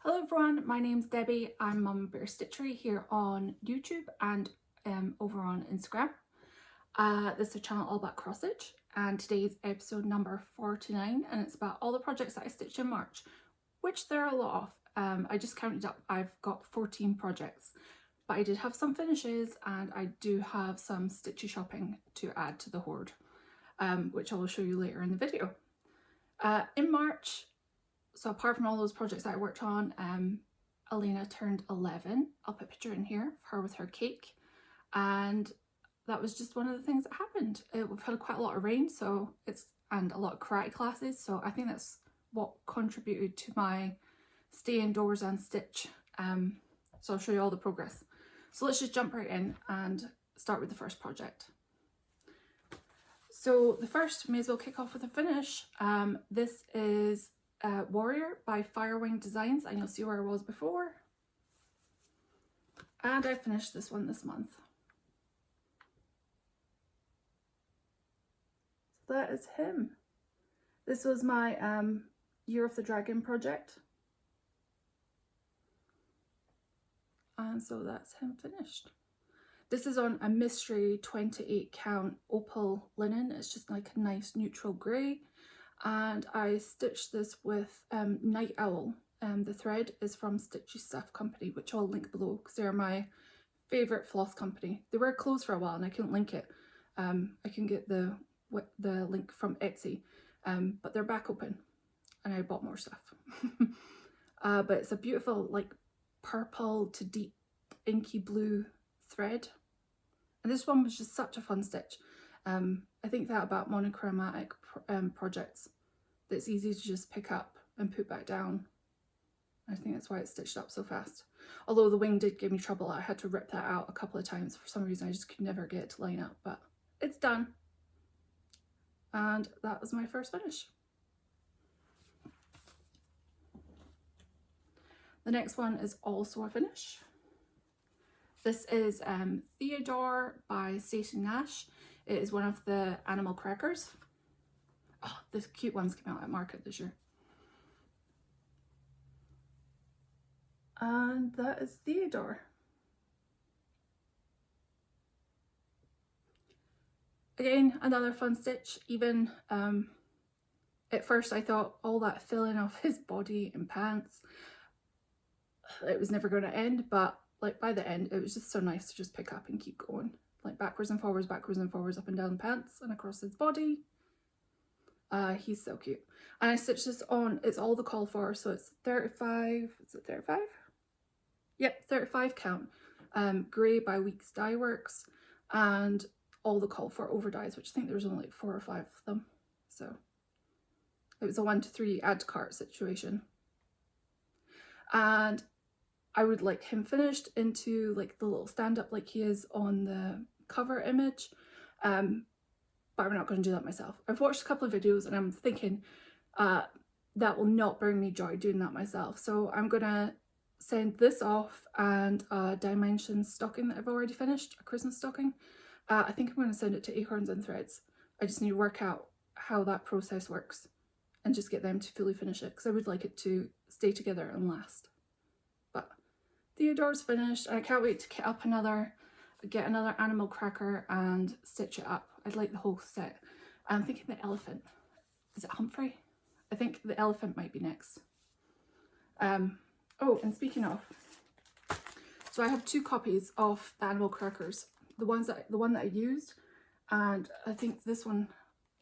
Hello everyone, my name's Debbie. I'm Mum Bear Stitchery here on YouTube and over on Instagram. This is a channel all about cross stitch, and today's episode number 49, and it's about all the projects that I stitched in March, which there are a lot of. I just counted up, I've got 14 projects, but I did have some finishes and I do have some stitchy shopping to add to the hoard, which I will show you later in the video. In March, so apart from all those projects that I worked on, Elena turned 11. I'll put a picture in here of her with her cake, and that was just one of the things that happened. We've had quite a lot of rain, and a lot of karate classes, so I think that's what contributed to my stay indoors and stitch. So I'll show you all the progress. So let's just jump right in and start with the first project. So the first, may as well kick off with a finish. This is Warrior by Firewing Designs, and you'll see where I was before. And I finished this one this month. So that is him. This was my Year of the Dragon project. And so that's him finished. This is on a mystery 28 count opal linen. It's just like a nice neutral grey. And I stitched this with Night Owl. The thread is from Stitchy Stuff Company, which I'll link below because they're my favourite floss company. They were closed for a while and I couldn't link it. I can get the link from Etsy, but they're back open and I bought more stuff. But it's a beautiful like purple to deep inky blue thread. And this one was just such a fun stitch. I think that about monochromatic projects, that it's easy to just pick up and put back down. I think that's why it's stitched up so fast. Although the wing did give me trouble, I had to rip that out a couple of times. For some reason I just could never get it to line up, but it's done. And that was my first finish. The next one is also a finish. This is Theodore by Stacy Nash. It is one of the animal crackers. Oh, the cute ones came out at market this year. And that is Theodore. Again, another fun stitch. Even at first I thought all that filling of his body and pants, it was never going to end, but like by the end it was just so nice to just pick up and keep going, like backwards and forwards, up and down the pants and across his body. He's so cute. And I stitched this on, it's all the call for, so it's 35, is it 35? Yep, 35 count. Grey by Weeks Dye Works, and all the call for over dyes, which I think there was only like 4 or 5 of them. So it was a 1 to 3 add to cart situation. And I would like him finished into like the little stand-up like he is on the cover image, but I'm not going to do that myself. I've watched a couple of videos and I'm thinking that will not bring me joy doing that myself, so I'm going to send this off and a Dimensions stocking that I've already finished, a Christmas stocking. I think I'm going to send it to Acorns and Threads. I just need to work out how that process works and just get them to fully finish it, because I would like it to stay together and last. But Theodore's finished. I can't wait to get another animal cracker and stitch it up. I'd like the whole set. I'm thinking the elephant. Is it Humphrey? I think the elephant might be next. Oh, and speaking of, so I have 2 copies of the animal crackers. The one that I used, and I think this one,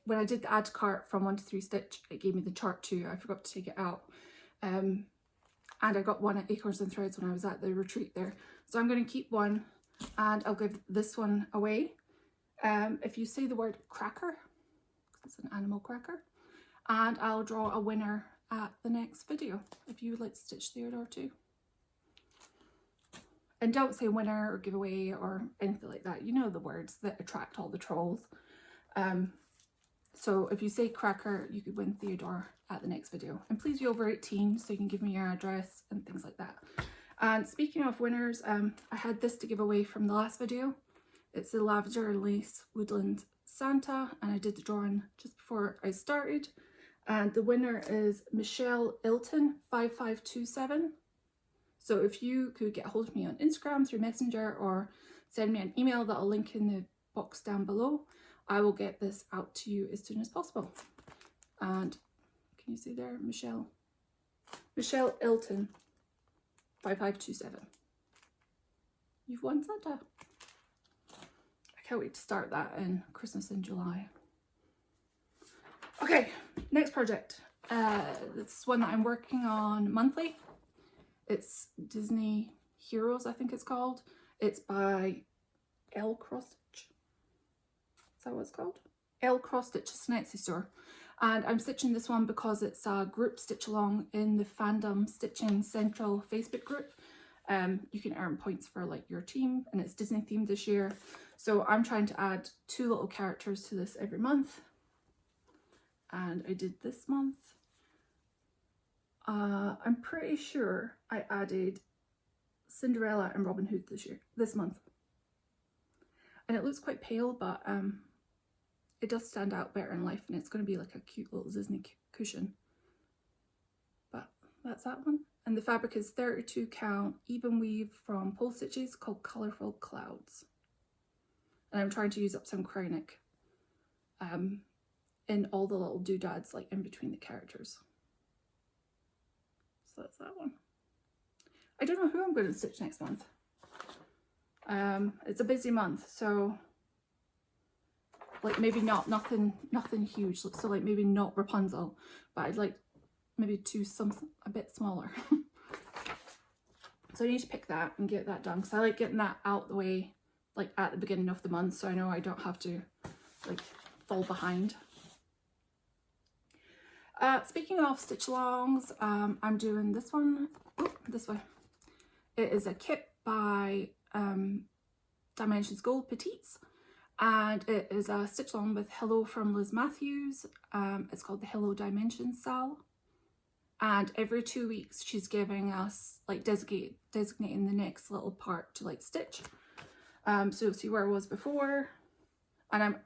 when I did the add to cart from 1 to 3 stitch, it gave me the chart too. I forgot to take it out. And I got one at Acorns and Threads when I was at the retreat there. So I'm going to keep one and I'll give this one away. If you say the word cracker, it's an animal cracker, and I'll draw a winner at the next video if you would like to stitch Theodore too. And don't say winner or giveaway or anything like that. You know the words that attract all the trolls. So if you say cracker, you could win Theodore at the next video. And please be over 18 so you can give me your address and things like that. And speaking of winners, I had this to give away from the last video. It's the Lavender Lace Woodland Santa, and I did the drawing just before I started. And the winner is Michelle Ilton 5527. So if you could get a hold of me on Instagram through Messenger or send me an email that I'll link in the box down below, I will get this out to you as soon as possible. And can you see there, Michelle Ilton 5527. You've won Santa. I can't wait to start that in Christmas in July. Okay, next project. This is one that I'm working on monthly. It's Disney Heroes, I think it's called. It's by L Cross Stitch. Is that what it's called? L Cross Stitch. It's an Etsy store. And I'm stitching this one because it's a group stitch along in the Fandom Stitching Central Facebook group. You can earn points for like your team, and it's Disney themed this year. So I'm trying to add 2 little characters to this every month. And I did this month. I'm pretty sure I added Cinderella and Robin Hood this month. And it looks quite pale, but it does stand out better in life, and it's going to be like a cute little Disney cushion. But that's that one. And the fabric is 32 count even weave from Pole Stitches called Colourful Clouds. And I'm trying to use up some Krynic in all the little doodads like in between the characters. So that's that one. I don't know who I'm going to stitch next month. It's a busy month, so like maybe nothing huge. So like maybe not Rapunzel, but I'd like maybe do something a bit smaller. So I need to pick that and get that done, because I like getting that out the way like at the beginning of the month, so I know I don't have to like fall behind. Speaking of stitch alongs, I'm doing this one this way. It is a kit by Dimensions Gold Petites, and it is a stitch along with Hello from Liz Matthews. It's called the Hello Dimensions Sal, and every 2 weeks she's giving us like designating the next little part to like stitch. So you'll see where I was before, and I'm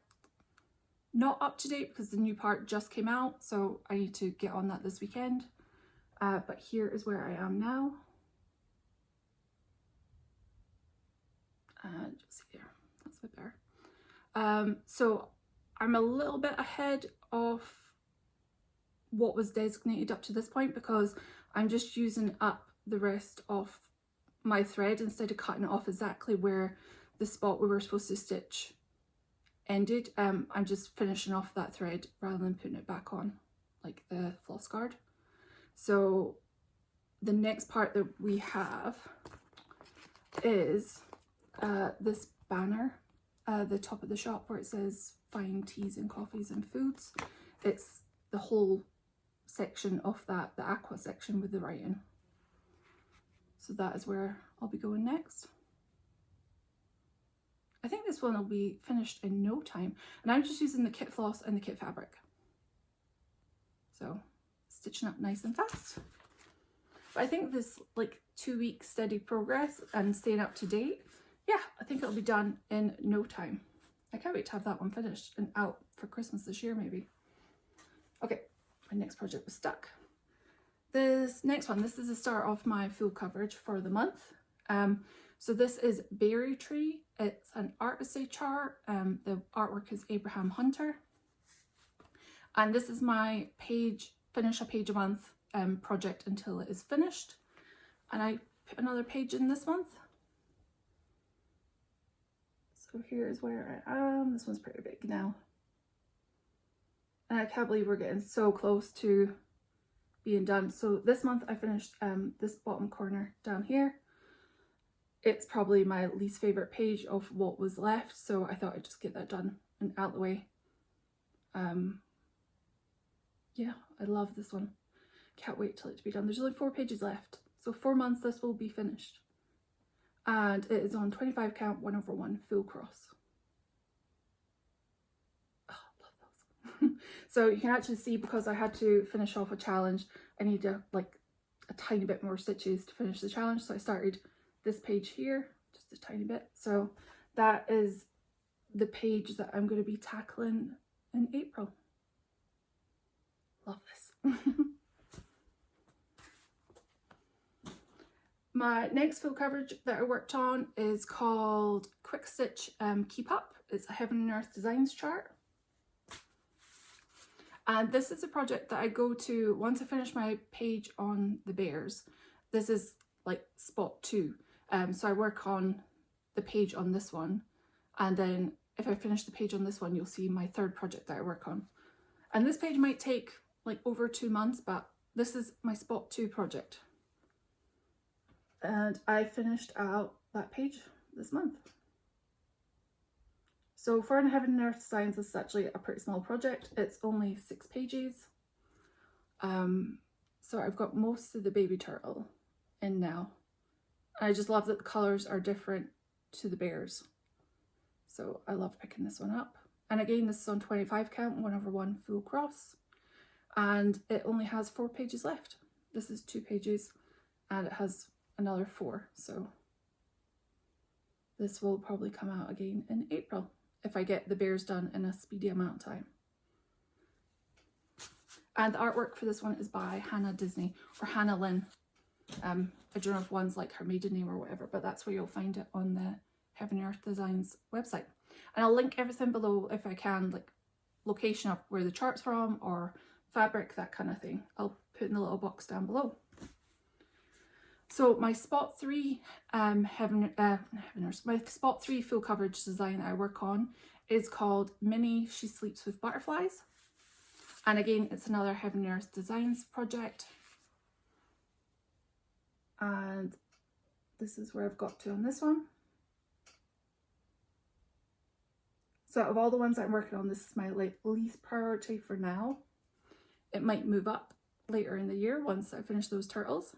not up to date because the new part just came out, so I need to get on that this weekend. But here is where I am now. And just see there, that's a bit better. So I'm a little bit ahead of what was designated up to this point, because I'm just using up the rest of my thread instead of cutting it off exactly where the spot we were supposed to stitch ended. I'm just finishing off that thread rather than putting it back on like the floss guard. So the next part that we have is this banner, the top of the shop where it says fine teas and coffees and foods. It's the whole section of that, the aqua section with the writing. So that is where I'll be going next. I think this one will be finished in no time, and I'm just using the kit floss and the kit fabric. So stitching up nice and fast. But I think this like 2 week steady progress and staying up to date, yeah, I think it'll be done in no time. I can't wait to have that one finished and out for Christmas this year maybe. Okay, my next project was stuck. This next one, this is the start of my full coverage for the month. So this is Beary Tree. It's an Artecy chart. The artwork is Abraham Hunter. And this is my page, finish a page a month project until it is finished. And I put another page in this month. So here's where I am. This one's pretty big now. And I can't believe we're getting so close to being done. So this month I finished this bottom corner down here. It's probably my least favorite page of what was left, so I thought I'd just get that done and out the way. Yeah, I love this one. Can't wait till it to be done. There's only 4 pages left, so 4 months this will be finished. And it is on 25 count 1/1 full cross. Oh, love those. So you can actually see, because I had to finish off a challenge, I need like a tiny bit more stitches to finish the challenge, so I started this page here, just a tiny bit. So that is the page that I'm going to be tackling in April. Love this. My next full coverage that I worked on is called Quick Stitch Keep Up. It's a Heaven and Earth Designs chart. And this is a project that I go to once I finish my page on the bears. This is like spot 2. So I work on the page on this one. And then if I finish the page on this one, you'll see my third project that I work on. And this page might take like over 2 months, but this is my spot 2 project. And I finished out that page this month. So for in Heaven and Earth Designs, this is actually a pretty small project. It's only 6 pages. So I've got most of the baby turtle in now. I just love that the colours are different to the bears. So I love picking this one up. And again, this is on 25 count, 1/1 full cross. And it only has 4 pages left. This is 2 pages and it has another 4. So this will probably come out again in April if I get the bears done in a speedy amount of time. And the artwork for this one is by Hannah Disney or Hannah Lynn. I don't know if one's like her maiden name or whatever, but that's where you'll find it on the Heaven and Earth Designs website. And I'll link everything below if I can, like location of where the chart's from or fabric, that kind of thing. I'll put in the little box down below. So my spot 3 my spot 3 full coverage design that I work on is called Minnie She Sleeps with Butterflies. And again, it's another Heaven and Earth Designs project. And this is where I've got to on this one. So out of all the ones I'm working on, this is my least priority for now. It might move up later in the year once I finish those turtles.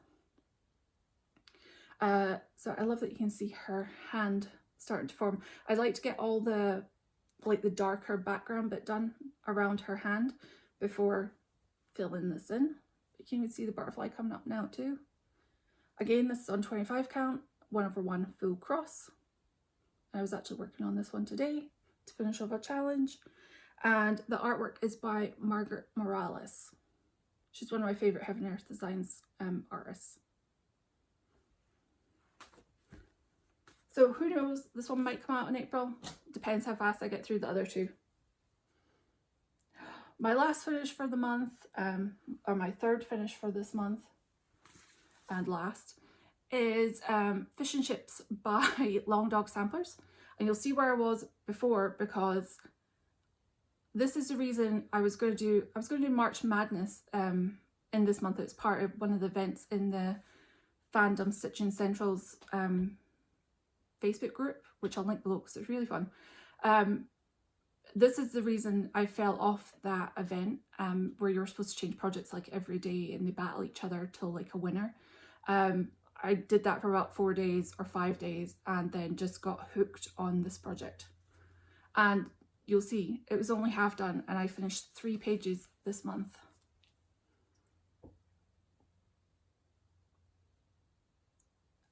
So I love that you can see her hand starting to form. I'd like to get all the darker background bit done around her hand before filling this in. You can even see the butterfly coming up now too. Again, this is on 25 count, 1/1 full cross. I was actually working on this one today to finish off a challenge. And the artwork is by Margaret Morales. She's one of my favourite Heaven and Earth Designs artists. So who knows, this one might come out in April. Depends how fast I get through the other 2. My last finish for the month, or my third finish for this month, and last, is Fish and Chips by Long Dog Samplers. And you'll see where I was before, because this is the reason I was going to do March Madness in this month. It's part of one of the events in the Fandom Stitching Central's Facebook group, which I'll link below because it's really fun. This is the reason I fell off that event where you're supposed to change projects like every day and they battle each other till like a winner. I did that for about 4 days or 5 days and then just got hooked on this project. And you'll see it was only half done and I finished 3 pages this month.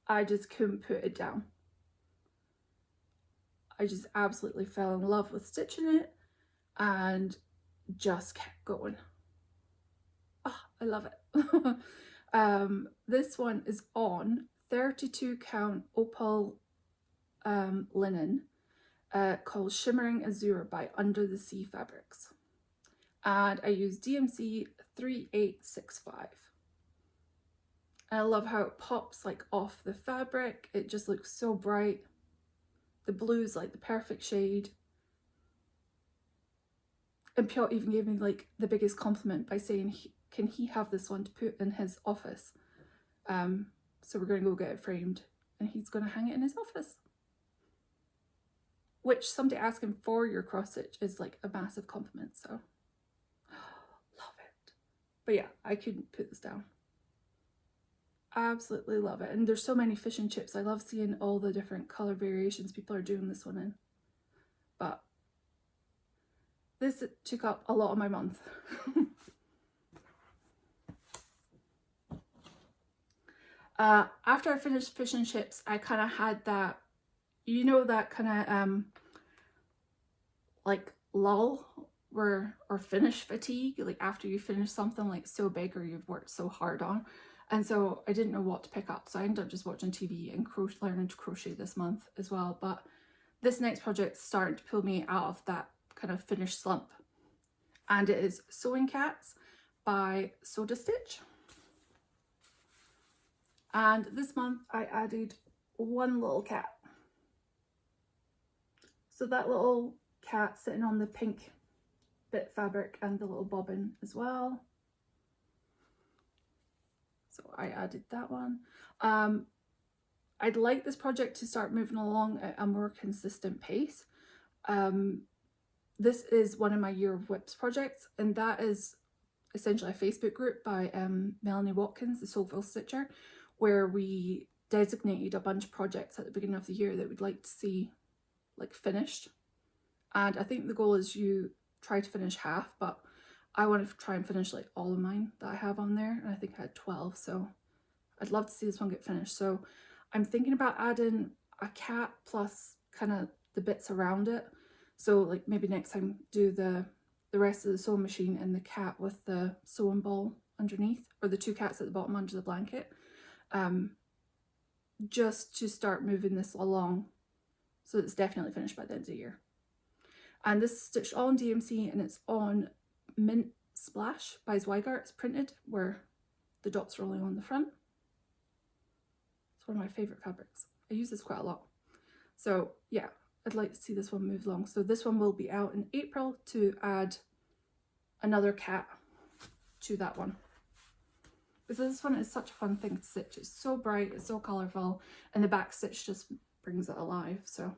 I just couldn't put it down. I just absolutely fell in love with stitching it and just kept going. Oh, I love it. This one is on 32 count opal linen called Shimmering Azure by Under the Sea Fabrics. And I use DMC 3865. And I love how it pops like off the fabric. It just looks so bright. The blue's like the perfect shade. And Piotr even gave me like the biggest compliment by saying, can he have this one to put in his office? So we're going to go get it framed and he's going to hang it in his office. Which somebody asking for your cross stitch is like a massive compliment, so love it. But yeah, I couldn't put this down. Absolutely love it. And there's so many fish and chips. I love seeing all the different color variations people are doing this one in. But this took up a lot of my month. After I finished fish and chips, I kind of had that, you know, that kind of like lull or finish fatigue, like after you finish something like so big or you've worked so hard on. And so I didn't know what to pick up, so I ended up just watching TV and learning to crochet this month as well. But this next project started to pull me out of that kind of finished slump, and it is Sewing Cats by Soda Stitch. And this month I added one little cat. So that little cat sitting on the pink bit fabric and the little bobbin as well. So I added that one. I'd like this project to start moving along at a more consistent pace. This is one of my Year of Whips projects, and that is essentially a Facebook group by Melanie Watkins, the Soulful Stitcher, where we designated a bunch of projects at the beginning of the year that we'd like to see like finished. And I think the goal is you try to finish half, but I want to try and finish like all of mine that I have on there, and I think I had 12, so I'd love to see this one get finished. So I'm thinking about adding a cat plus kind of the bits around it. So like maybe next time do the rest of the sewing machine and the cat with the sewing ball underneath, or the two cats at the bottom under the blanket, just to start moving this along so it's definitely finished by the end of the year. And this is stitched all in DMC, and it's on Mint Splash by Zweigart. It's printed where the dots are only on the front. It's one of my favourite fabrics. I use this quite a lot. So yeah, I'd like to see this one move along. So this one will be out in April to add another cat to that one. Because this one is such a fun thing to stitch. It's so bright, it's so colourful, and the back stitch just brings it alive. So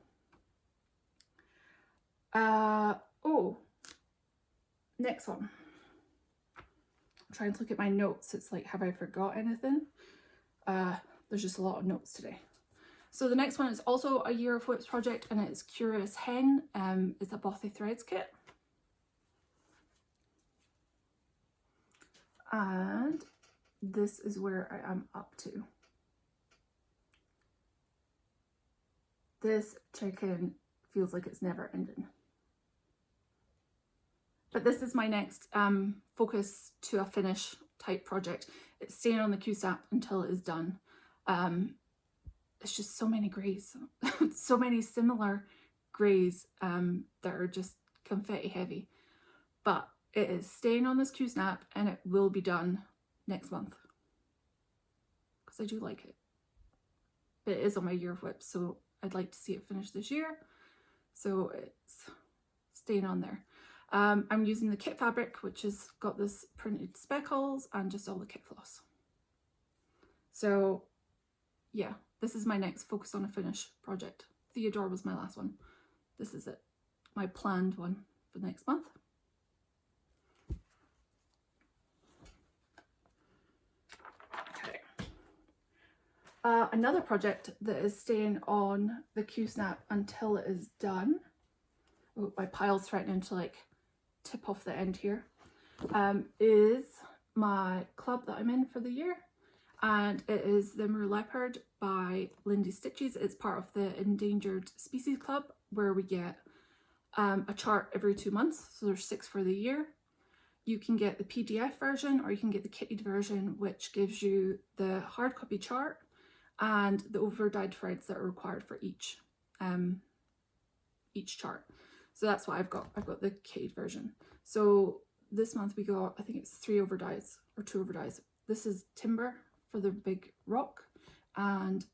oh, next one. I'm trying to look at my notes. It's like, have I forgot anything? There's just a lot of notes today. So the next one is also a Year of Whips project, and it's Curious Hen. It's a Bothy threads kit. And this is where I am up to. This chicken feels like it's never ending. But this is my next focus to a finish type project. It's staying on the Q-snap until it is done. It's just so many greys, so many similar greys that are just confetti heavy. But it is staying on this Q-snap, and it will be done next month. Because I do like it. But it is on my Year of Whips, so I'd like to see it finish this year. So it's staying on there. I'm using the kit fabric, which has got this printed speckles and just all the kit floss. So yeah, this is my next focus on a finish project. Theodore was my last one. This is it, my planned one for next month. Okay. Another project that is staying on the Q-snap until it is done. Oh, my pile's threatening to like tip off the end here, is my club that I'm in for the year, and it is the Amur Leopard by Lindy Stitches. It's part of the Endangered Species Club, where we get a chart every 2 months, so there's 6 for the year. You can get the PDF version, or you can get the kitted version, which gives you the hard copy chart and the over dyed threads that are required for each chart. So that's what I've got. I've got the kitted version. So this month we got, I think it's 3 over dyes or 2 over dyes. This is timber for the big rock and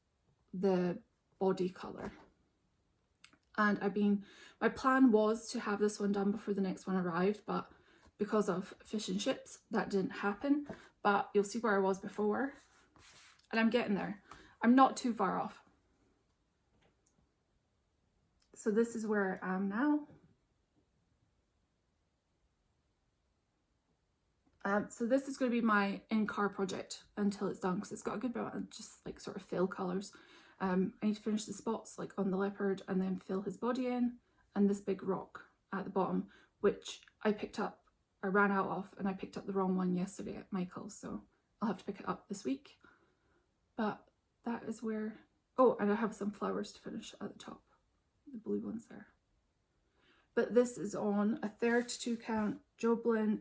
the body colour. And my plan was to have this one done before the next one arrived, but because of fish and chips, that didn't happen. But you'll see where I was before, and I'm getting there. I'm not too far off. So this is where I am now. So this is going to be my in-car project until it's done, because it's got a good bit of just like sort of fill colours. I need to finish the spots like on the leopard and then fill his body in, and this big rock at the bottom, which I ran out of, and I picked up the wrong one yesterday at Michael's, so I'll have to pick it up this week. But that is where, oh, and I have some flowers to finish at the top, the blue ones there. But this is on a 32 count Joblin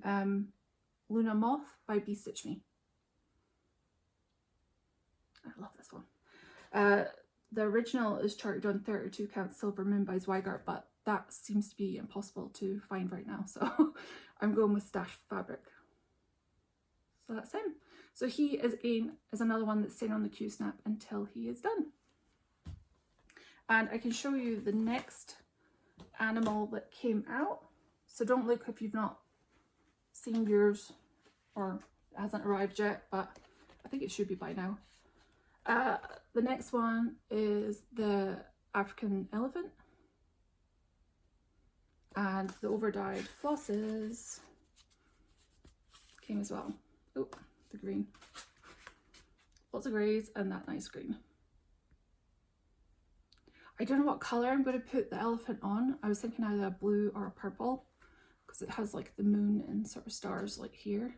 Luna Moth by Be Stitch Me. I love this one. The original is charted on 32 count Silver Moon by Zweigart, but that seems to be impossible to find right now, so I'm going with Stash Fabric. So that's him. So he is another one that's staying on the Q snap until he is done. And I can show you the next animal that came out. So don't look if you've not seen yours or it hasn't arrived yet, but I think it should be by now. The next one is the African elephant. And the over-dyed flosses came as well. Oh, the green. Lots of greys and that nice green. I don't know what colour I'm going to put the elephant on. I was thinking either a blue or a purple because it has like the moon and sort of stars like here.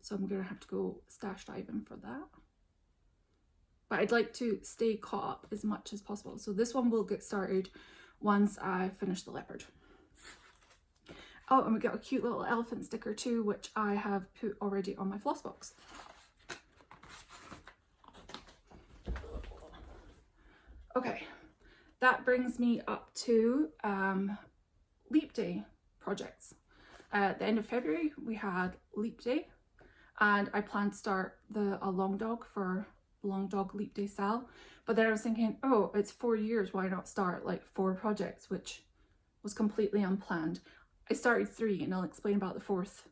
So I'm going to have to go stash diving for that. But I'd like to stay caught up as much as possible. So this one will get started once I finish the leopard. Oh, and we got a cute little elephant sticker too, which I have put already on my floss box. Okay, that brings me up to Leap Day projects. At the end of February, we had Leap Day, and I planned to start a long dog for Long Dog Leap Day style. But then I was thinking, oh, it's 4 years, why not start like 4 projects, which was completely unplanned. I started 3 and I'll explain about the 4th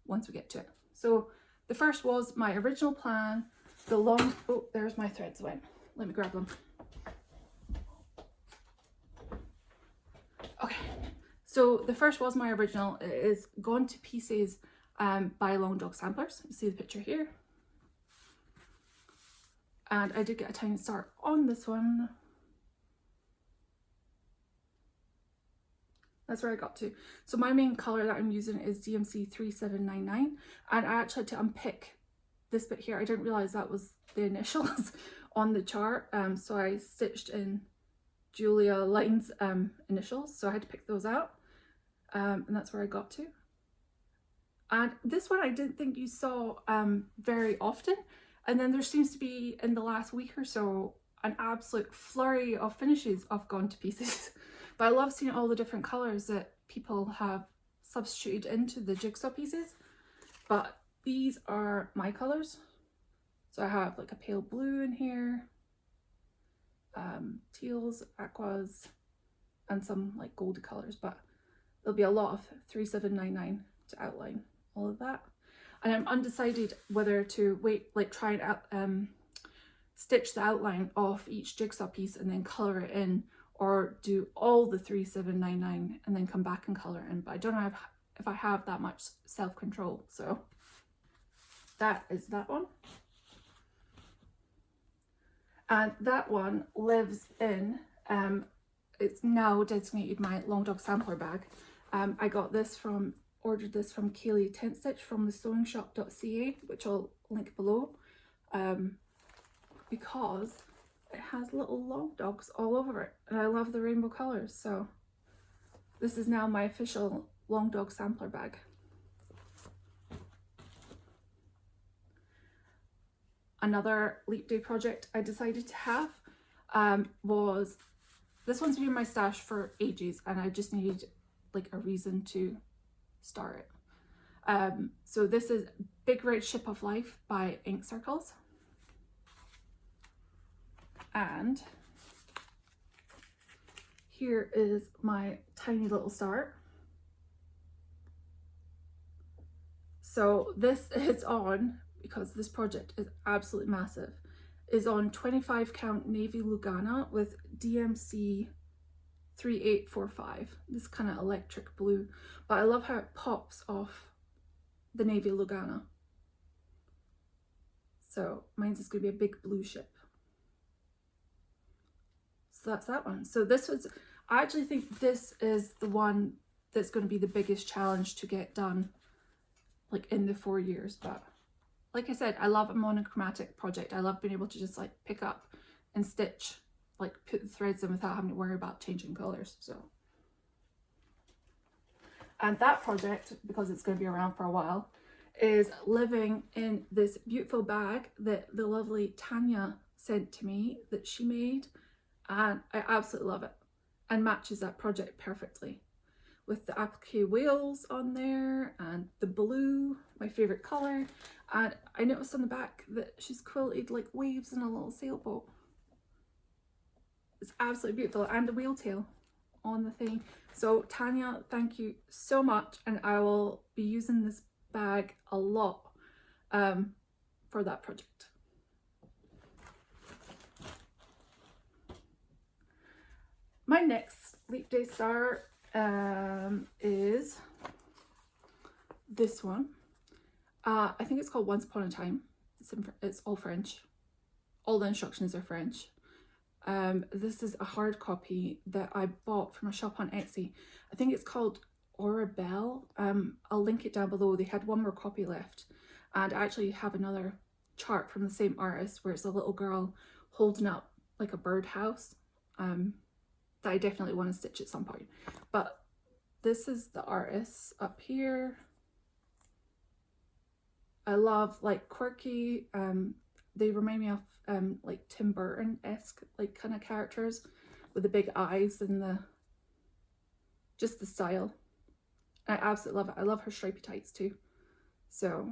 once we get to it. So the first was my original plan, oh, there's my threads went. Let me grab them. Okay, so the first was my original. It is Gone to Pieces by Long Dog Samplers. You see the picture here. And I did get a tiny start on this one. That's where I got to. So my main colour that I'm using is DMC 3799. And I actually had to unpick this bit here. I didn't realise that was the initials on the chart. So I stitched in Julia Line's initials. So I had to pick those out. And that's where I got to. And this one I didn't think you saw very often. And then there seems to be, in the last week or so, an absolute flurry of finishes of Gone to Pieces. But I love seeing all the different colours that people have substituted into the jigsaw pieces. But these are my colours. So I have like a pale blue in here, teals, aquas, and some like goldy colours. But there'll be a lot of 3799 to outline all of that. And I'm undecided whether to try and stitch the outline of each jigsaw piece and then colour it in, or do all the 3799 and then come back and colour in. But I don't know if I have that much self-control. So that is that one. And that one lives in, it's now designated my Long Dog Sampler bag. I got this ordered this from Kaylee Tent Stitch from the sewingshop.ca, which I'll link below, because it has little long dogs all over it and I love the rainbow colours. So this is now my official Long Dog Sampler bag. Another Leap Day project I decided to have was, this one's been in my stash for ages and I just needed like a reason to start it. So this is Big Red Ship of Life by Ink Circles. And here is my tiny little start. So this is on, because this project is absolutely massive, is on 25 count Navy Lugana with DMC 3845, this kind of electric blue, but I love how it pops off the Navy Lugana. So mine's is going to be a big blue ship. So that's that one. So this was, I actually think this is the one that's going to be the biggest challenge to get done like in the 4 years. But like I said, I love a monochromatic project. I love being able to just like pick up and stitch, like put the threads in without having to worry about changing colours. So, and that project, because it's going to be around for a while, is living in this beautiful bag that the lovely Tanya sent to me that she made, and I absolutely love it and matches that project perfectly with the applique whales on there and the blue, my favorite color. And I noticed on the back that she's quilted like waves in a little sailboat. It's absolutely beautiful, and the whale tail on the thing. So Tanya, thank you so much, and I will be using this bag a lot for that project. My next Leap Day Star is this one. I think it's called Once Upon a Time. It's all French. All the instructions are French. This is a hard copy that I bought from a shop on Etsy. I think it's called Orabelle. I'll link it down below. They had one more copy left, and I actually have another chart from the same artist where it's a little girl holding up like a birdhouse that I definitely want to stitch at some point. But this is the artist up here. I love like quirky, they remind me of like Tim Burton-esque like kind of characters with the big eyes and the just the style. I absolutely love it. I love her stripy tights too. So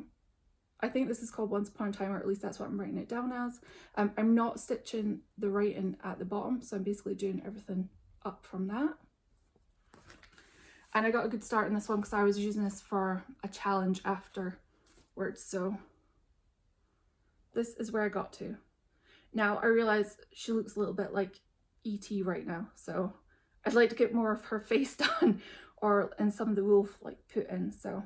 I think this is called Once Upon a Time, or at least that's what I'm writing it down as. I'm not stitching the writing at the bottom, so I'm basically doing everything up from that. And I got a good start in this one because I was using this for a challenge afterwards. So this is where I got to. Now I realize she looks a little bit like E.T. right now, so I'd like to get more of her face done, or in some of the wolf like put in. So,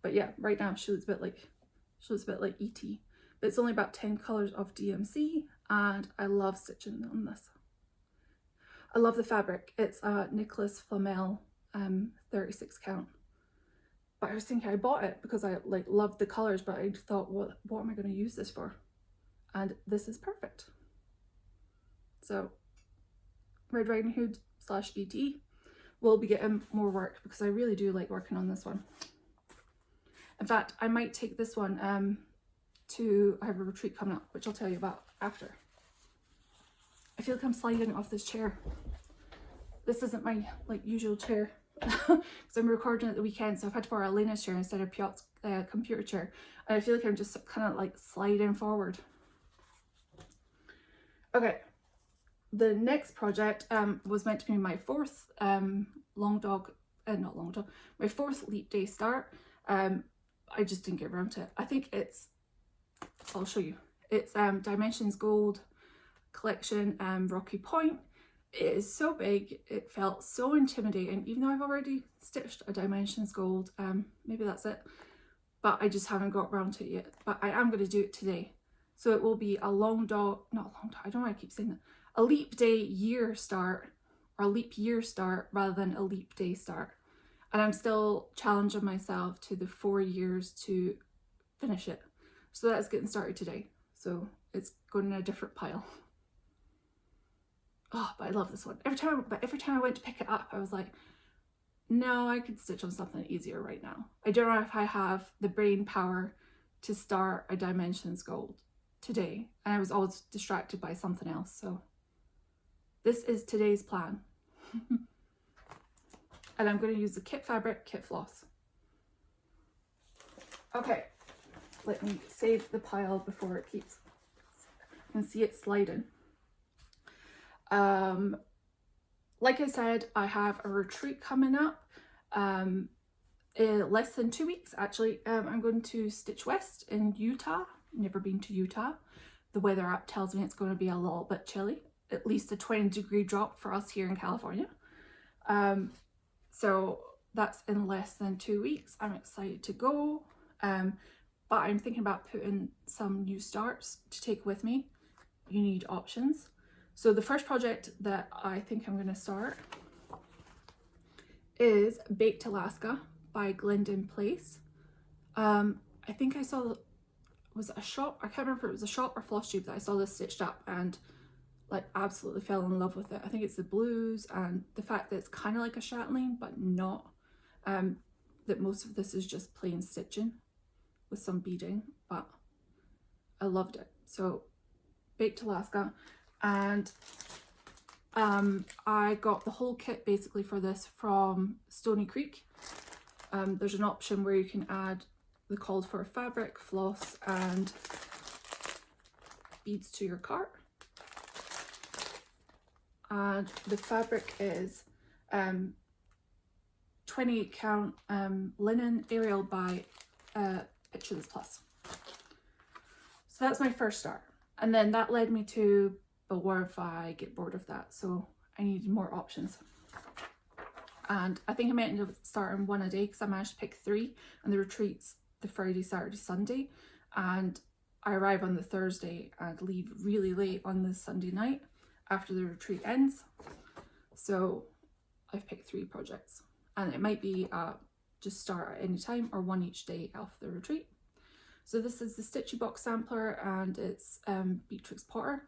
but yeah, right now she looks a bit like E.T. But it's only about 10 colors of DMC, and I love stitching on this. I love the fabric. It's a Nicholas Flamel 36 count. But I was thinking I bought it because I like loved the colors, but I thought, what am I going to use this for? And this is perfect. So Red Riding Hood / ET will be getting more work because I really do like working on this one. In fact, I might take this one I have a retreat coming up, which I'll tell you about after. I feel like I'm sliding off this chair. This isn't my like usual chair because I'm recording at the weekend, so I've had to borrow Elena's chair instead of Piot's computer chair, and I feel like I'm just kind of like sliding forward. Okay, the next project was meant to be my fourth my fourth Leap Day start. I just didn't get around to it. I think I'll show you. It's Dimensions Gold collection, Rocky Point. It is so big, it felt so intimidating, even though I've already stitched a Dimensions Gold. Maybe that's it, but I just haven't got around to it yet. But I am going to do it today. So it will be a I don't know why I keep saying that. A Leap Day year start, or a leap year start rather than a Leap Day start. And I'm still challenging myself to the 4 years to finish it. So that's getting started today. So it's going in a different pile. Oh, but I love this one. Every time I went to pick it up, I was like, no, I could stitch on something easier right now. I don't know if I have the brain power to start a Dimensions Gold today. And I was always distracted by something else. So this is today's plan. And I'm going to use the kit fabric, kit floss. Okay, let me save the pile before it keeps, you can see it sliding. Like I said, I have a retreat coming up in less than 2 weeks actually. I'm going to Stitch West in Utah. Never been to Utah. The weather app tells me it's going to be a little bit chilly, at least a 20-degree drop for us here in California. So that's in less than 2 weeks. I'm excited to go, but I'm thinking about putting some new starts to take with me. You need options. So the first project that I think I'm going to start is Baked Alaska by Glendon Place. I think I saw, was it a shop? I can't remember if it was a shop or Flosstube that I saw this stitched up and like absolutely fell in love with it. I think it's the blues and the fact that it's kind of like a chatelaine but not. that most of this is just plain stitching with some beading, but I loved it. So Baked Alaska, and I got the whole kit basically for this from Stony Creek. There's an option where you can add the called for fabric, floss and beads to your cart. And the fabric is 28 count linen Ariel by Picture This Plus. So that's my first start. And then that led me to, but what if I get bored of that? So I needed more options. And I think I might end up starting one a day because I managed to pick 3, and the retreat's the Friday, Saturday, Sunday. And I arrive on the Thursday and leave really late on the Sunday night after the retreat ends. So I've picked 3 projects, and it might be just start at any time or one each day of the retreat. So this is the Stitchy Box sampler, and it's Beatrix Potter.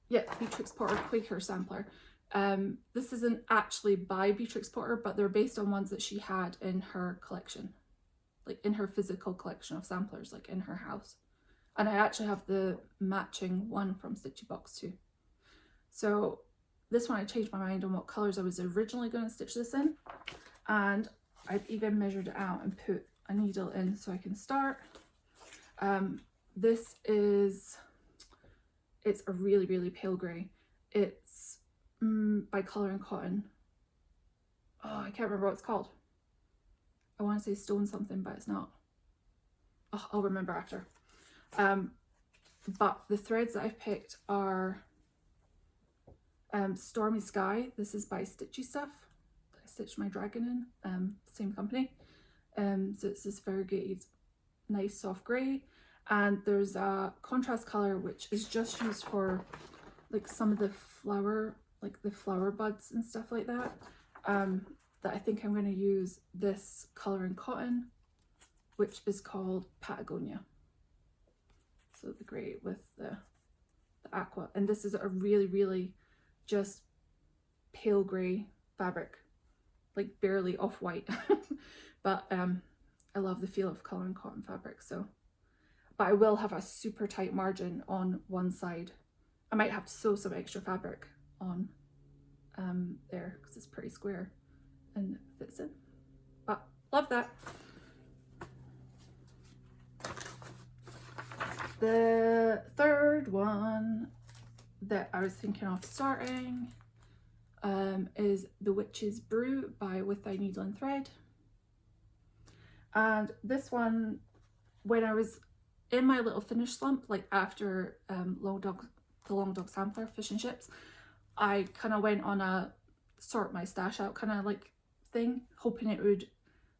Yeah, Beatrix Potter Quaker sampler. This isn't actually by Beatrix Potter, but they're based on ones that she had in her collection, like in her physical collection of samplers, like in her house. And I actually have the matching one from Stitchy Box too. So this one I changed my mind on what colours I was originally going to stitch this in, and I've even measured it out and put a needle in so I can start. This is, it's a really, really pale grey. It's by Colour and Cotton. Oh, I can't remember what it's called. I want to say Stone something, but it's not. Oh, I'll remember after. But the threads that I've picked are Stormy Sky. This is by Stitchy Stuff. I stitched my dragon in, same company. So it's this variegated, nice soft grey. And there's a contrast colour which is just used for like some of the flower, like the flower buds and stuff like that. That I think I'm going to use this Colour and Cotton, which is called Patagonia. So the grey with the aqua. And this is a really, really just pale grey fabric, like barely off-white. But I love the feel of Colour and Cotton fabric. So, but I will have a super tight margin on one side. I might have to sew some extra fabric on there because it's pretty square and fits in. But love that. The third one that I was thinking of starting is The Witch's Brew by With Thy Needle and Thread. And this one, when I was in my little finish slump, like after the Long Dog Sampler Fish and Chips, I kind of went on a sort my stash out kind of like thing, hoping it would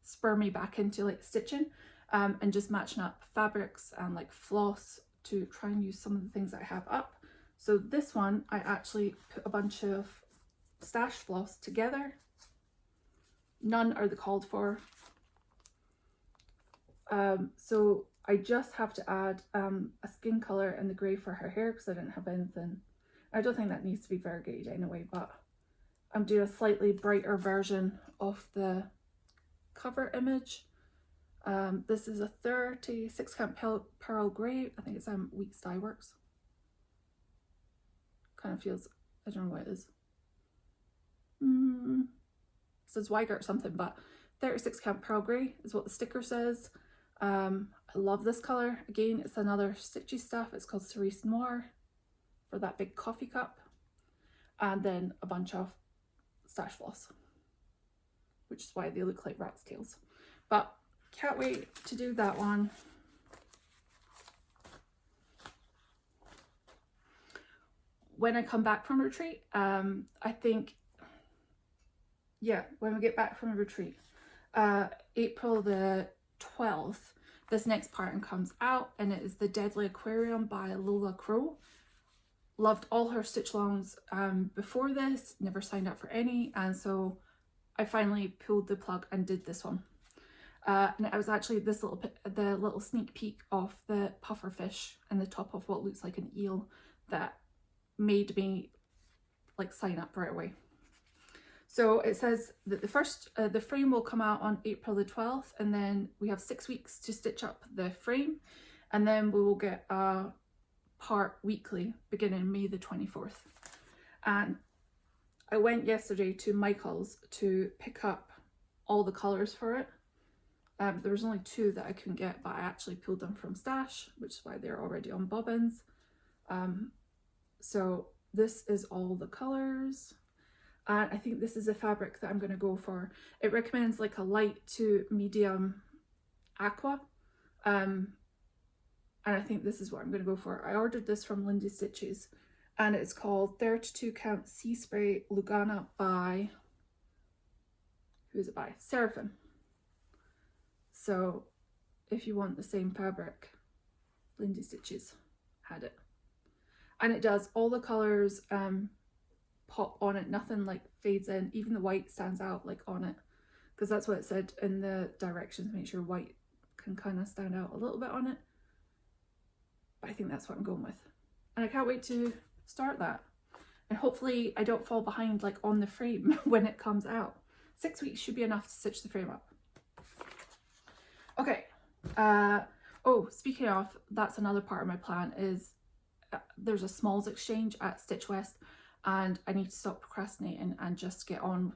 spur me back into like stitching and just matching up fabrics and like floss to try and use some of the things that I have up. So this one, I actually put a bunch of stash floss together. None are the called for. So I just have to add a skin colour and the grey for her hair because I didn't have anything. I don't think that needs to be variegated anyway, but I'm doing a slightly brighter version of the cover image. This is a 36 count pearl grey. I think it's Weeks Dye Works. Kind of feels, I don't know what it is. It says Weiger or something, but 36 count pearl grey is what the sticker says. I love this colour. Again, it's another Stitchy Stuff. It's called Cerise Noir for that big coffee cup. And then a bunch of stash floss, which is why they look like rat's tails. But can't wait to do that one. When I come back from retreat, I think, yeah, when we get back from retreat, April the 12th, this next pattern comes out, and it is the Deadly Aquarium by Lola Crow. Loved all her stitch alongs before this, never signed up for any, and so I finally pulled the plug and did this one. And it was actually this the little sneak peek of the puffer fish and the top of what looks like an eel that made me like sign up right away. So it says that the frame will come out on April the 12th, and then we have 6 weeks to stitch up the frame, and then we will get a part weekly beginning May the 24th. And I went yesterday to Michael's to pick up all the colours for it. There was only 2 that I couldn't get, but I actually pulled them from Stash, which is why they're already on bobbins. So this is all the colours. And I think this is a fabric that I'm going to go for. It recommends like a light to medium aqua. And I think this is what I'm going to go for. I ordered this from Lindy Stitches, and it's called 32 Count Sea Spray Lugana by, who is it by? Seraphim. So if you want the same fabric, Lindy Stitches had it. And it does all the colours pop on it, nothing like fades in, even the white stands out like on it, because that's what it said in the directions, make sure white can kind of stand out a little bit on it. But I think that's what I'm going with, and I can't wait to start that, and hopefully I don't fall behind like on the frame when it comes out. 6 weeks should be enough to stitch the frame up. Okay, oh, speaking of, that's another part of my plan is there's a smalls exchange at Stitch West, and I need to stop procrastinating and just get on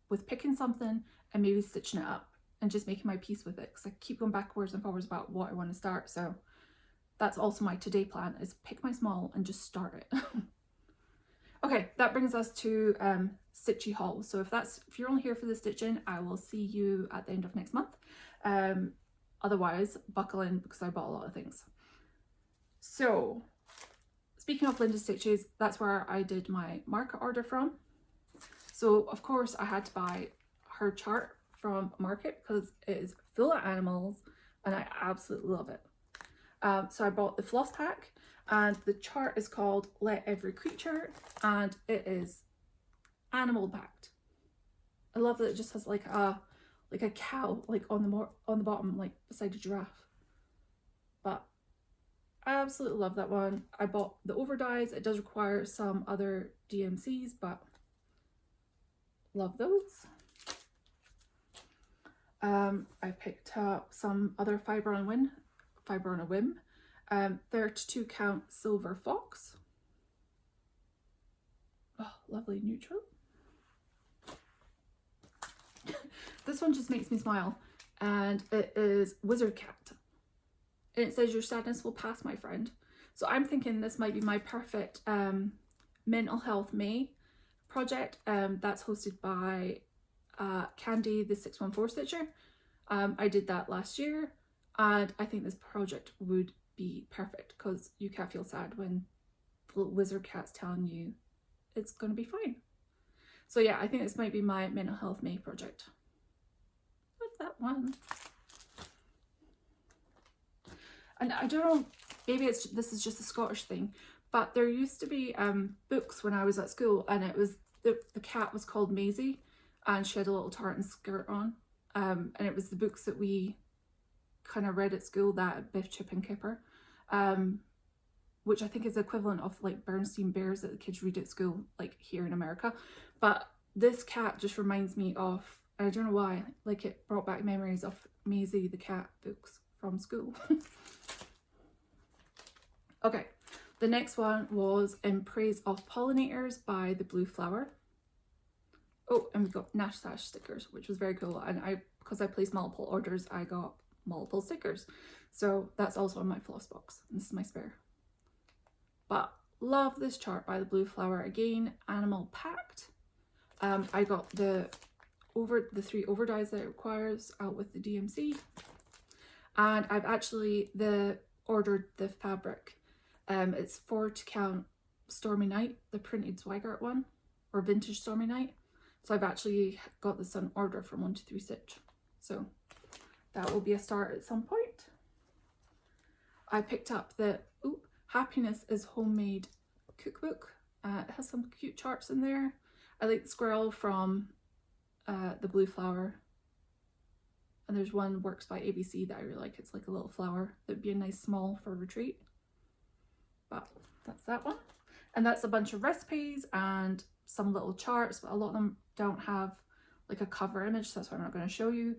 with picking something and maybe stitching it up and just making my peace with it, because I keep going backwards and forwards about what I want to start. So that's also my today plan, is pick my small and just start it. Okay, that brings us to Stitchy haul. So if you're only here for the stitching, I will see you at the end of next month. Otherwise, buckle in because I bought a lot of things. So speaking of Lindy Stitches, that's where I did my market order from. So of course I had to buy her chart from Market because it is full of animals and I absolutely love it. So I bought the floss pack, and the chart is called Let Every Creature, and it is animal backed. I love that it just has like a cow like on the bottom, like beside a giraffe. But I absolutely love that one. I bought the over dies. It does require some other DMCs, but love those. I picked up some other Fibre on a Whim, 32 count Silver Fox. Oh, lovely neutral. This one just makes me smile, and it is Wizard Cat. And it says, your sadness will pass, my friend. So I'm thinking this might be my perfect mental health May project. That's hosted by Candy, the 614 Stitcher. I did that last year, and I think this project would be perfect because you can't feel sad when the little wizard cat's telling you it's going to be fine. So yeah, I think this might be my mental health May project. Love that one. And I don't know, maybe this is just a Scottish thing, but there used to be books when I was at school, and it was the cat was called Maisie, and she had a little tartan skirt on, and it was the books that we kind of read at school, that Biff, Chip and Kipper, which I think is the equivalent of like Bernstein Bears that the kids read at school, like here in America. But this cat just reminds me of, I don't know why, like it brought back memories of Maisie the cat books from school. Okay, the next one was In Praise of Pollinators by The Blue Flower. Oh, and we got Nash stickers, which was very cool. And because I placed multiple orders, I got multiple stickers. So that's also in my floss box. This is my spare. But love this chart by The Blue Flower. Again, animal packed. I got the 3 over dies that it requires out with the DMC. And I've actually ordered the fabric. It's 4 to count Stormy Night, the printed Zweigart one, or vintage Stormy Night. So I've actually got this on order from 123 Stitch. So that will be a start at some point. I picked up the Happiness is Homemade cookbook. It has some cute charts in there. I like the squirrel from The Blue Flower. And there's one Works by ABC that I really like. It's like a little flower that would be a nice small for retreat. But that's that one. And that's a bunch of recipes and some little charts, but a lot of them don't have like a cover image, so that's why I'm not going to show you,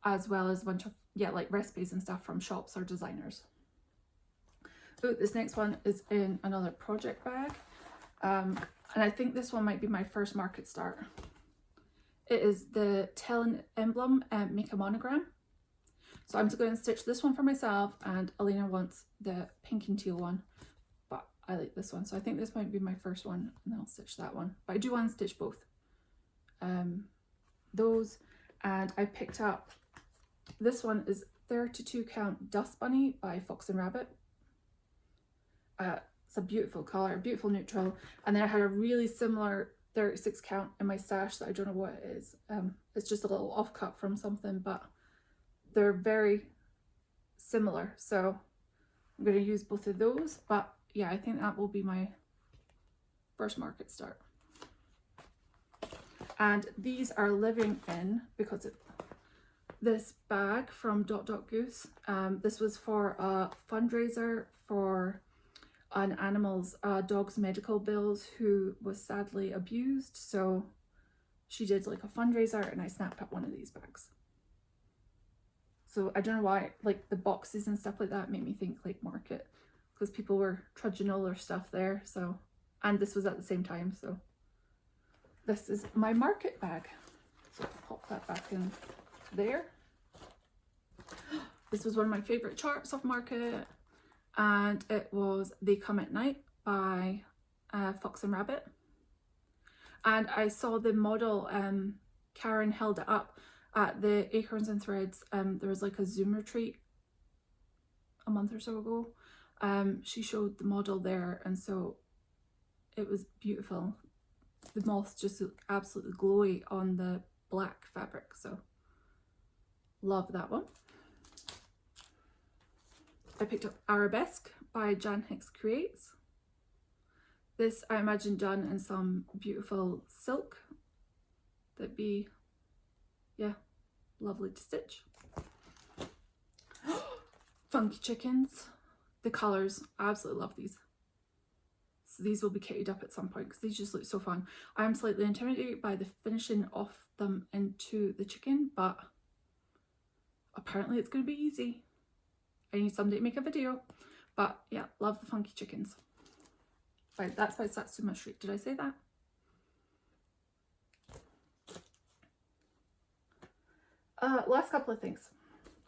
as well as a bunch of, yeah, like recipes and stuff from shops or designers. Oh, this next one is in another project bag, and I think this one might be my first market start. It is the Talon emblem Make a Monogram. So I'm just going to stitch this one for myself, and Alina wants the pink and teal one, but I like this one, so I think this might be my first one, and I'll stitch that one. But I do want to stitch both those. And I picked up, this one is 32 count Dust Bunny by Fox and Rabbit. It's a beautiful color, beautiful neutral. And then I had a really similar 36 count in my stash that I don't know what it is. It's just a little offcut from something, but they're very similar, so I'm going to use both of those. But yeah, I think that will be my first market start. And these are living in, because it, this bag from Goose. This was for a fundraiser for an animal's dog's medical bills who was sadly abused. So she did like a fundraiser, and I snapped up one of these bags. So I don't know why, like the boxes and stuff like that made me think like market, because people were trudging all their stuff there. So, and this was at the same time. So this is my market bag. So I'll pop that back in there. This was one of my favorite charts of market, and it was They Come at Night by Fox and Rabbit. And I saw the model, Karen held it up at the Acorns and Threads. There was like a Zoom retreat a month or so ago. She showed the model there, and so it was beautiful. The moths just look absolutely glowy on the black fabric, so love that one. I picked up Arabesque by Jan Hicks Creates. This I imagine done in some beautiful silk. That'd be, yeah, lovely to stitch. Funky Chickens. The colours, I absolutely love these. So these will be kitted up at some point because these just look so fun. I am slightly intimidated by the finishing off them into the chicken, but apparently it's going to be easy. I need somebody to make a video. But yeah, love the Funky Chickens. Right, that's by Satsuma Street. Did I say that? Last couple of things.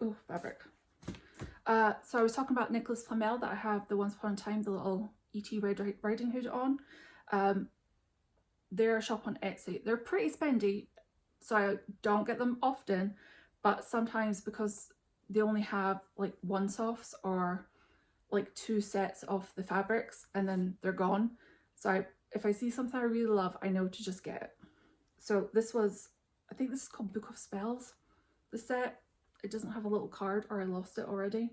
Oh, fabric. So I was talking about Nicholas Flamel, that I have the Once Upon a Time, the little E.T. Red Riding Hood on. They're a shop on Etsy. They're pretty spendy, so I don't get them often, but sometimes because they only have like one-offs or like 2 sets of the fabrics and then they're gone. So if I see something I really love, I know to just get it. So this was, I think this is called Book of Spells, the set. It doesn't have a little card, or I lost it already.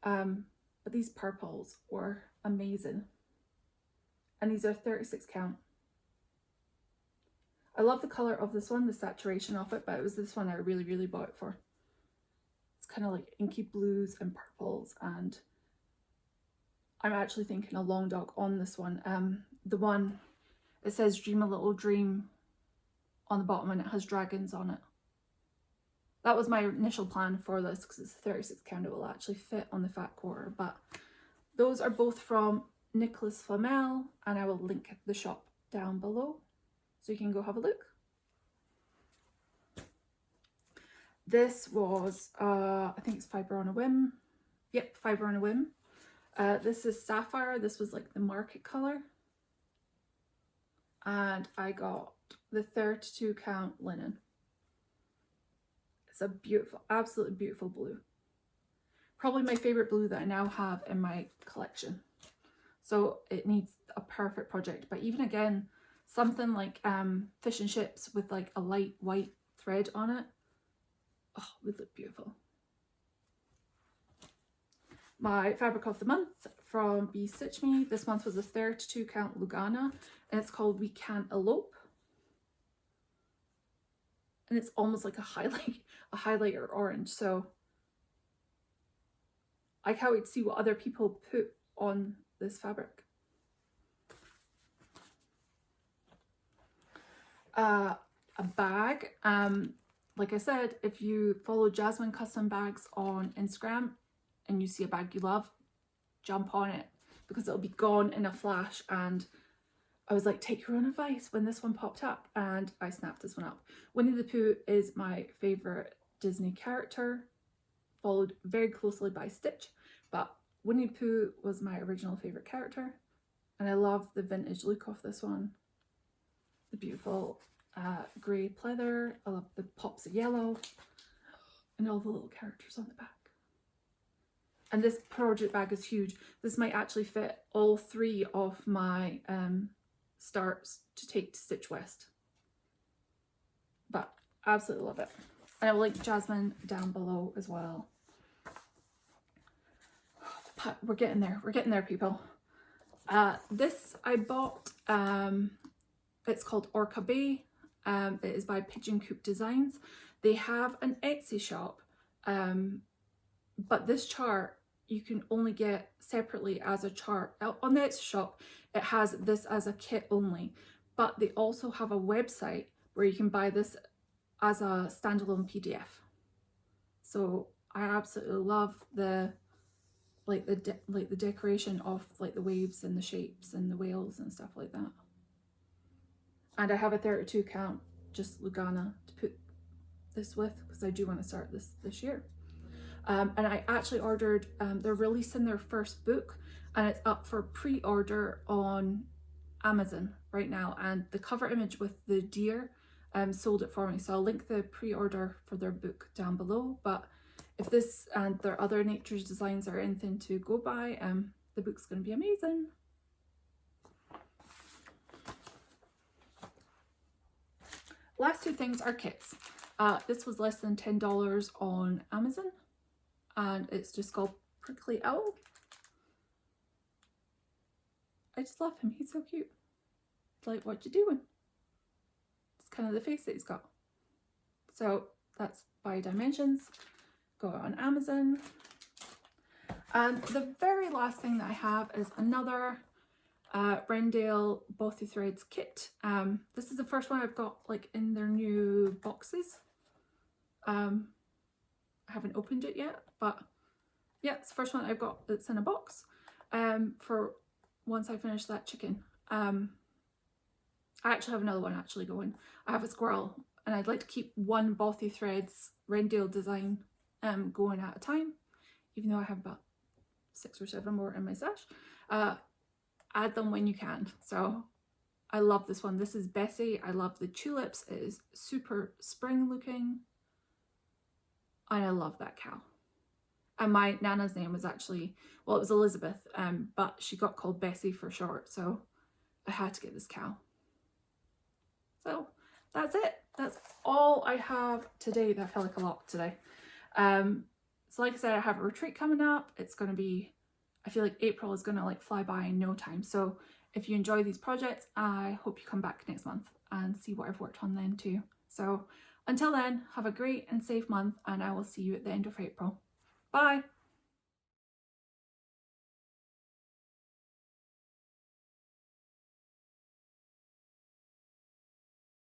But these purples were amazing. And these are 36 count. I love the colour of this one, the saturation of it, but it was this one I really, really bought it for. It's kind of like inky blues and purples, and I'm actually thinking a long dog on this one. The one, it says Dream a Little Dream on the bottom, and it has dragons on it. That was my initial plan for this because it's 36 count. It will actually fit on the fat quarter, but those are both from Nicholas Flamel, and I will link the shop down below so you can go have a look. This was, I think it's Fibre on a Whim. Yep, Fibre on a Whim. This is Sapphire. This was like the market colour. And I got the 32 count linen. It's a beautiful, absolutely beautiful blue. Probably my favourite blue that I now have in my collection. So it needs a perfect project. But even again, something like fish and chips with like a light white thread on it, oh, it would look beautiful. My fabric of the month from Be Stitch Me. This month was a 32 count Lugana, and it's called We Can't Elope. And it's almost like a highlighter orange. So I can't wait to see what other people put on this fabric. a bag. Like I said, if you follow Jasmine Custom Bags on Instagram and you see a bag you love, jump on it because it'll be gone in a flash. And I was like, take your own advice when this one popped up, and I snapped this one up. Winnie the Pooh is my favourite Disney character, followed very closely by Stitch, but Winnie the Pooh was my original favourite character, and I love the vintage look of this one. The beautiful grey pleather, I love the pops of yellow, and all the little characters on the back. And this project bag is huge. This might actually fit all 3 of my starts to take to Stitch West. But I absolutely love it. And I will link Jasmine down below as well. We're getting there, people. This I bought, it's called Orca Bay. It is by Pigeon Coop Designs. They have an Etsy shop, but this chart you can only get separately as a chart. On the Etsy shop, it has this as a kit only, but they also have a website where you can buy this as a standalone PDF. So I absolutely love the the decoration of like the waves and the shapes and the whales and stuff like that. And I have a 32 count just Lugana to put this with because I do want to start this year. And I actually ordered, they're releasing their first book and it's up for pre-order on Amazon right now, and the cover image with the deer sold it for me, so I'll link the pre-order for their book down below. But if this and their other Nature's designs are anything to go by, the book's going to be amazing. Last 2 things are kits. This was less than $10 on Amazon, and it's just called Prickly Owl. I just love him, he's so cute. It's like, what you doing? It's kind of the face that he's got. So that's by Dimensions. Go on Amazon. And the very last thing that I have is another Rendale Bothy Threads kit. This is the first one I've got like in their new boxes. I haven't opened it yet, but yeah, it's the first one I've got that's in a box for once I finish that chicken. I actually have another one actually going. I have a squirrel and I'd like to keep one Bothy Threads Rendale design going at a time, even though I have about 6 or 7 more in my stash. Add them when you can. So I love this one. This is Bessie. I love the tulips. It is super spring looking. And I love that cow. And my Nana's name was actually, well, it was Elizabeth, but she got called Bessie for short. So I had to get this cow. So that's it. That's all I have today. That felt like a lot today. So like I said, I have a retreat coming up. It's going to be, I feel like April is going to like fly by in no time. So if you enjoy these projects, I hope you come back next month and see what I've worked on then too. So until then, have a great and safe month, and I will see you at the end of April. Bye.